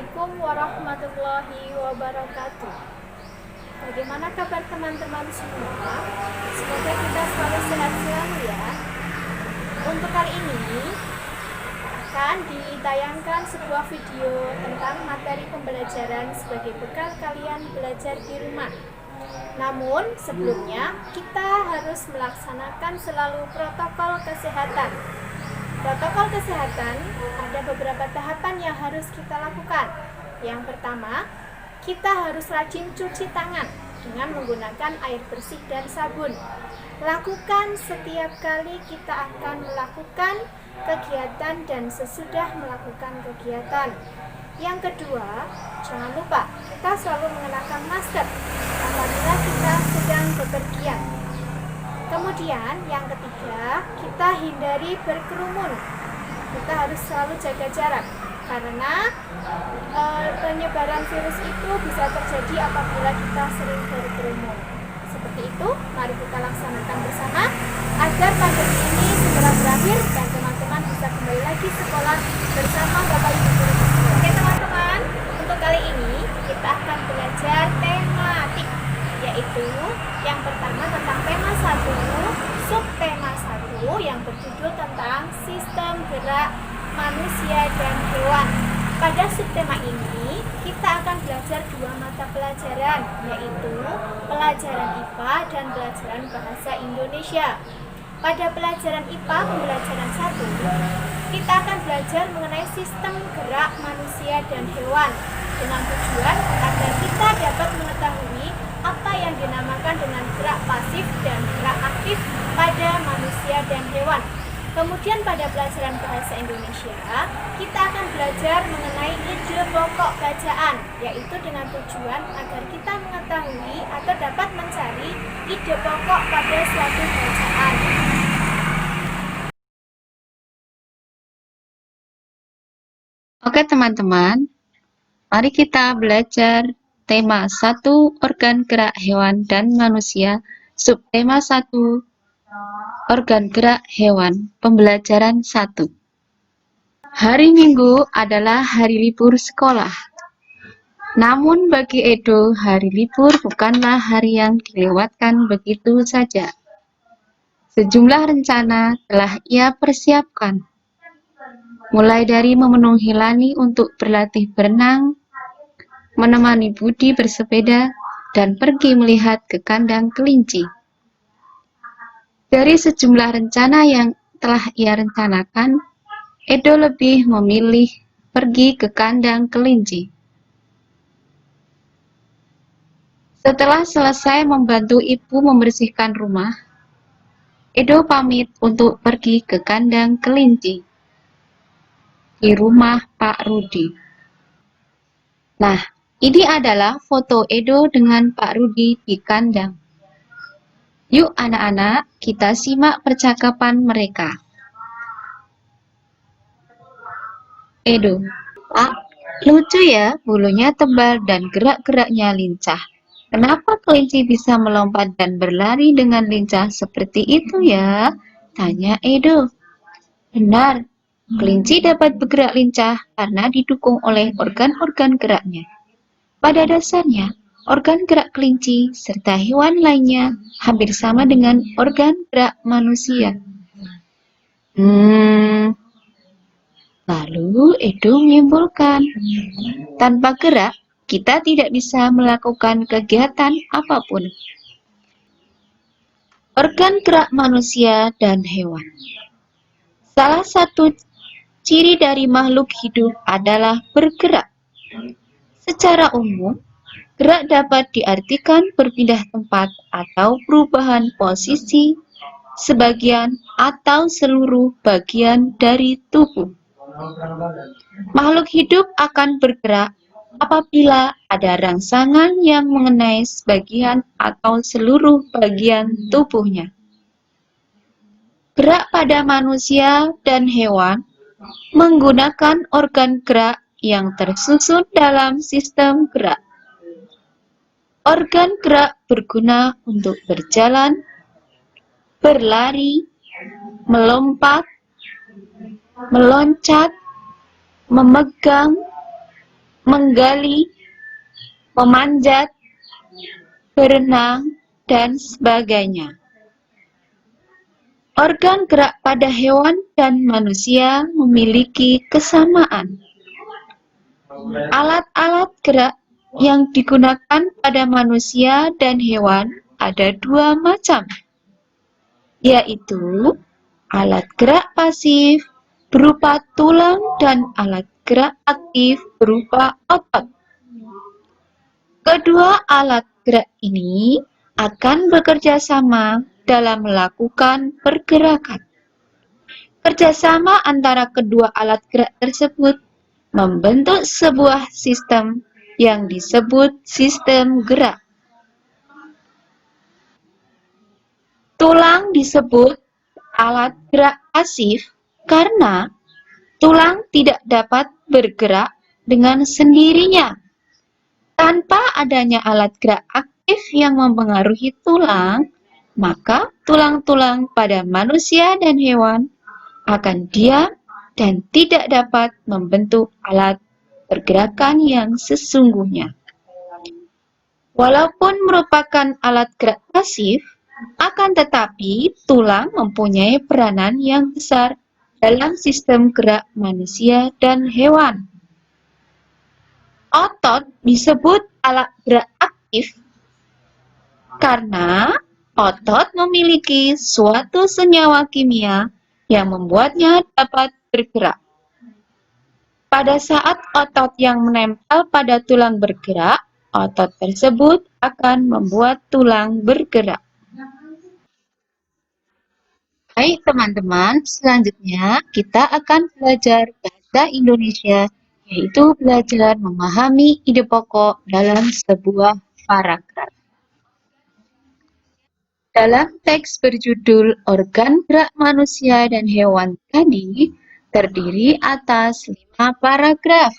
Assalamualaikum warahmatullahi wabarakatuh. Bagaimana kabar teman-teman semua? Semoga kita selalu sehat selalu ya. Untuk kali ini akan ditayangkan sebuah video tentang materi pembelajaran sebagai bekal kalian belajar di rumah. Namun sebelumnya kita harus melaksanakan selalu protokol kesehatan. Protokol kesehatan ada beberapa tahapan yang harus kita lakukan. Yang pertama, kita harus rajin cuci tangan dengan menggunakan air bersih dan sabun. Lakukan setiap kali kita akan melakukan kegiatan dan sesudah melakukan kegiatan. Yang kedua, jangan lupa kita selalu mengenakan masker apabila kita sedang bepergian. Kemudian yang ketiga, kita hindari berkerumun. Kita harus selalu jaga jarak karena penyebaran virus itu bisa terjadi apabila kita sering berkerumun. Seperti itu, mari kita laksanakan bersama agar pandemi ini segera berakhir dan teman-teman bisa kembali lagi sekolah bersama Bapak Ibu guru. Oke teman-teman, untuk kali ini kita akan belajar tematik, yaitu yang pertama tentang tema 1, subtema 1 yang berjudul tentang sistem gerak manusia dan hewan. Pada subtema ini kita akan belajar 2 mata pelajaran, yaitu pelajaran IPA dan pelajaran Bahasa Indonesia. Pada pelajaran IPA pembelajaran 1, kita akan belajar mengenai sistem gerak manusia dan hewan dengan tujuan agar kita dapat mengetahui apa yang dinamakan dengan gerak pasif dan gerak aktif pada manusia dan hewan. Kemudian pada pelajaran Bahasa Indonesia, kita akan belajar mengenai ide pokok bacaan, yaitu dengan tujuan agar kita mengetahui atau dapat mencari ide pokok pada suatu bacaan. Oke teman-teman, mari kita belajar tema 1 organ gerak hewan dan manusia, subtema 1 organ gerak hewan, pembelajaran 1. Hari Minggu adalah hari libur sekolah. Namun bagi Edo, hari libur bukanlah hari yang dilewatkan begitu saja. Sejumlah rencana telah ia persiapkan. Mulai dari memenuhi Lani untuk berlatih berenang, menemani Budi bersepeda, dan pergi melihat ke kandang kelinci. Dari sejumlah rencana yang telah ia rencanakan, Edo lebih memilih pergi ke kandang kelinci. Setelah selesai membantu ibu membersihkan rumah, Edo pamit untuk pergi ke kandang kelinci di rumah Pak Rudi. Nah, ini adalah foto Edo dengan Pak Rudi di kandang. Yuk anak-anak, kita simak percakapan mereka. Edo, Pak, lucu ya, bulunya tebal dan gerak-geraknya lincah. Kenapa kelinci bisa melompat dan berlari dengan lincah seperti itu ya? Tanya Edo. Benar, kelinci dapat bergerak lincah karena didukung oleh organ-organ geraknya. Pada dasarnya, organ gerak kelinci serta hewan lainnya hampir sama dengan organ gerak manusia. Lalu Edo menyimpulkan, tanpa gerak, kita tidak bisa melakukan kegiatan apapun. Organ gerak manusia dan hewan. Salah satu ciri dari makhluk hidup adalah bergerak. Secara umum, gerak dapat diartikan berpindah tempat atau perubahan posisi sebagian atau seluruh bagian dari tubuh. Makhluk hidup akan bergerak apabila ada rangsangan yang mengenai sebagian atau seluruh bagian tubuhnya. Gerak pada manusia dan hewan menggunakan organ gerak yang tersusun dalam sistem gerak. Organ gerak berguna untuk berjalan, berlari, melompat, meloncat, memegang, menggali, memanjat, berenang, dan sebagainya. Organ gerak pada hewan dan manusia memiliki kesamaan. Alat-alat gerak yang digunakan pada manusia dan hewan ada dua macam, yaitu alat gerak pasif berupa tulang dan alat gerak aktif berupa otot. Kedua alat gerak ini akan bekerja sama dalam melakukan pergerakan. Kerjasama antara kedua alat gerak tersebut membentuk sebuah sistem yang disebut sistem gerak. Tulang disebut alat gerak pasif karena tulang tidak dapat bergerak dengan sendirinya. Tanpa adanya alat gerak aktif yang mempengaruhi tulang, maka tulang-tulang pada manusia dan hewan akan diam dan tidak dapat membentuk alat pergerakan yang sesungguhnya. Walaupun merupakan alat gerak pasif, akan tetapi tulang mempunyai peranan yang besar dalam sistem gerak manusia dan hewan. Otot disebut alat gerak aktif karena otot memiliki suatu senyawa kimia yang membuatnya dapat bergerak. Pada saat otot yang menempel pada tulang bergerak, otot tersebut akan membuat tulang bergerak. Baik teman-teman, selanjutnya kita akan belajar bahasa Indonesia, yaitu belajar memahami ide pokok dalam sebuah paragraf. Dalam teks berjudul Organ Gerak Manusia dan Hewan tadi, terdiri atas 5 paragraf.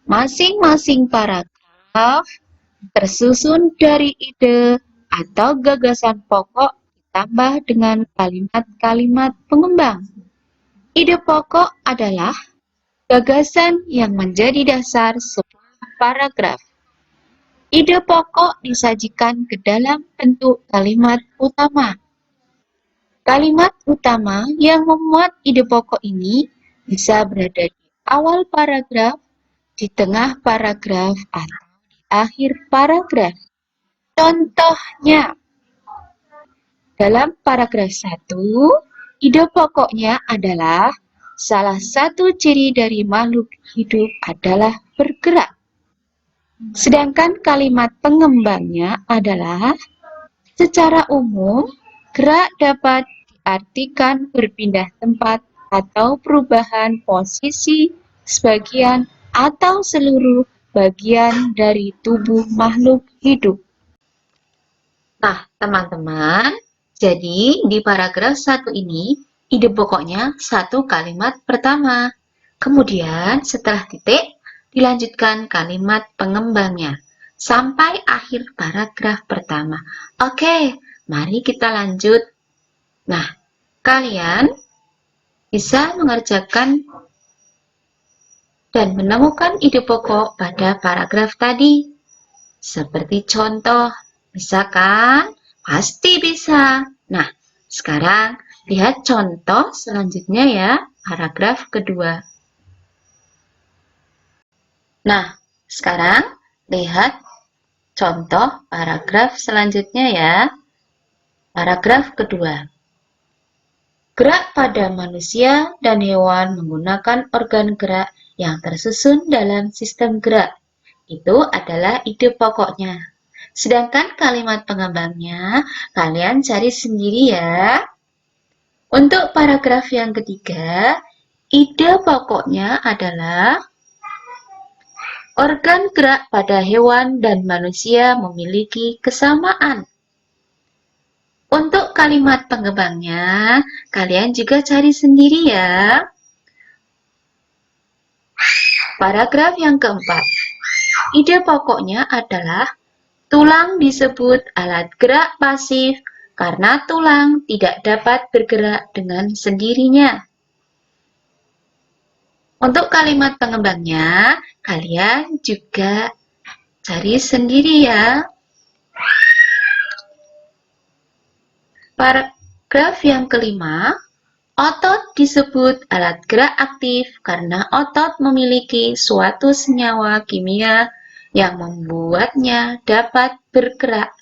Masing-masing paragraf tersusun dari ide atau gagasan pokok ditambah dengan kalimat-kalimat pengembang. Ide pokok adalah gagasan yang menjadi dasar sebuah paragraf. Ide pokok disajikan ke dalam bentuk kalimat utama. Kalimat utama yang memuat ide pokok ini bisa berada di awal paragraf, di tengah paragraf, atau di akhir paragraf. Contohnya, dalam paragraf 1, ide pokoknya adalah salah satu ciri dari makhluk hidup adalah bergerak. Sedangkan kalimat pengembangnya adalah secara umum, gerak dapat diartikan berpindah tempat atau perubahan posisi sebagian atau seluruh bagian dari tubuh makhluk hidup. Nah, teman-teman, jadi di paragraf 1 ini, ide pokoknya satu kalimat pertama. Kemudian setelah titik, dilanjutkan kalimat pengembangnya sampai akhir paragraf pertama. Oke, mari kita lanjut. Nah, kalian bisa mengerjakan dan menemukan ide pokok pada paragraf tadi. Seperti contoh, bisa kan? Pasti bisa. Nah, sekarang lihat contoh selanjutnya ya, paragraf kedua. Nah, sekarang lihat contoh paragraf selanjutnya ya. Paragraf kedua. Gerak pada manusia dan hewan menggunakan organ gerak yang tersusun dalam sistem gerak. Itu adalah ide pokoknya. Sedangkan kalimat pengembangnya, kalian cari sendiri ya. Untuk paragraf yang ketiga, ide pokoknya adalah organ gerak pada hewan dan manusia memiliki kesamaan. Untuk kalimat pengembangnya, kalian juga cari sendiri ya. Paragraf yang keempat, ide pokoknya adalah tulang disebut alat gerak pasif karena tulang tidak dapat bergerak dengan sendirinya. Untuk kalimat pengembangnya, kalian juga cari sendiri ya. Paragraf yang kelima, otot disebut alat gerak aktif karena otot memiliki suatu senyawa kimia yang membuatnya dapat bergerak.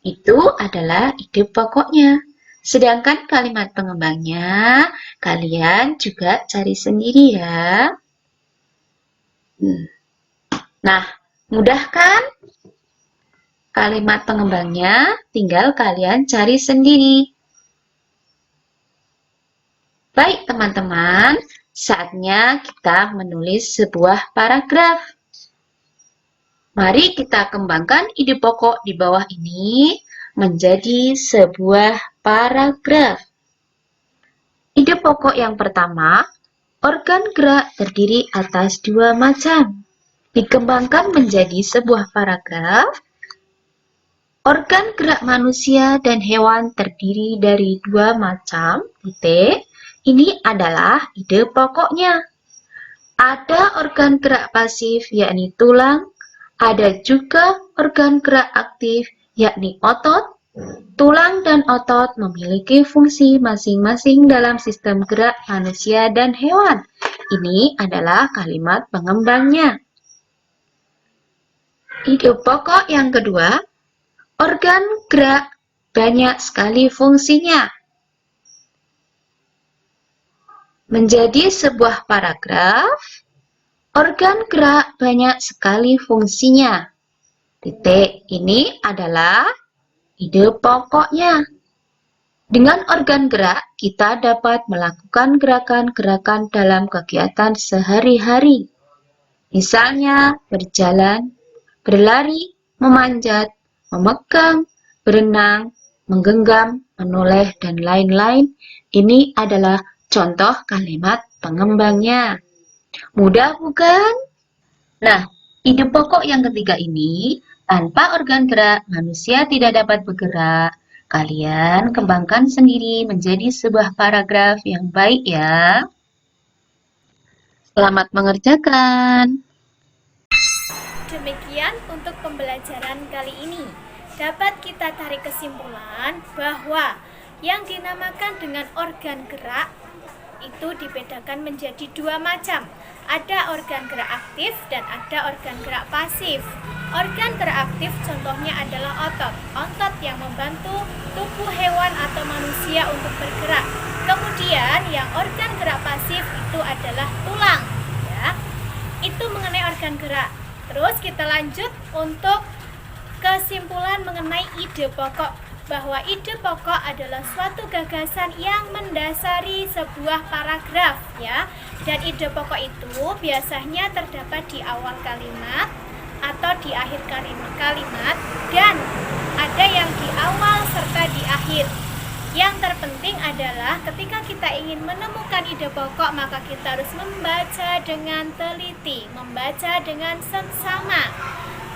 Itu adalah ide pokoknya. Sedangkan kalimat pengembangnya, kalian juga cari sendiri ya. Nah, mudah kan? Kalimat pengembangnya tinggal kalian cari sendiri. Baik teman-teman, saatnya kita menulis sebuah paragraf. Mari kita kembangkan ide pokok di bawah ini menjadi sebuah paragraf. Ide pokok yang pertama, organ gerak terdiri atas dua macam. Dikembangkan menjadi sebuah paragraf. Organ gerak manusia dan hewan terdiri dari dua macam, titik. Ini adalah ide pokoknya. Ada organ gerak pasif, yakni tulang. Ada juga organ gerak aktif, yakni otot. Tulang dan otot memiliki fungsi masing-masing dalam sistem gerak manusia dan hewan. Ini adalah kalimat pengembangnya. Ide pokok yang kedua, organ gerak banyak sekali fungsinya. Menjadi sebuah paragraf, organ gerak banyak sekali fungsinya. Titik ini adalah ide pokoknya. Dengan organ gerak, kita dapat melakukan gerakan-gerakan dalam kegiatan sehari-hari. Misalnya berjalan, berlari, memanjat, memegang, berenang, menggenggam, menoleh, dan lain-lain. Ini adalah contoh kalimat pengembangnya. Mudah bukan? Nah, ide pokok yang ketiga ini, tanpa organ gerak, manusia tidak dapat bergerak. Kalian kembangkan sendiri menjadi sebuah paragraf yang baik ya. Selamat mengerjakan. Demikian untuk pembelajaran kali ini. Dapat kita tarik kesimpulan bahwa yang dinamakan dengan organ gerak itu dibedakan menjadi dua macam. Ada organ gerak aktif dan ada organ gerak pasif. Organ gerak aktif contohnya adalah otot. Otot yang membantu tubuh hewan atau manusia untuk bergerak. Kemudian yang organ gerak pasif itu adalah tulang. Ya, itu mengenai organ gerak. Terus kita lanjut untuk kesimpulan mengenai ide pokok, bahwa ide pokok adalah suatu gagasan yang mendasari sebuah paragraf ya. Dan ide pokok itu biasanya terdapat di awal kalimat atau di akhir kalimat dan ada yang di awal serta di akhir. Yang terpenting adalah ketika kita ingin menemukan ide pokok, maka kita harus membaca dengan teliti, membaca dengan seksama.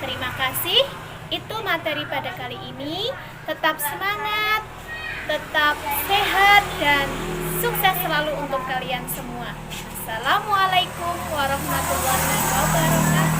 Terima kasih, itu materi pada kali ini. Tetap semangat, tetap sehat, dan sukses selalu untuk kalian semua. Assalamualaikum warahmatullahi wabarakatuh.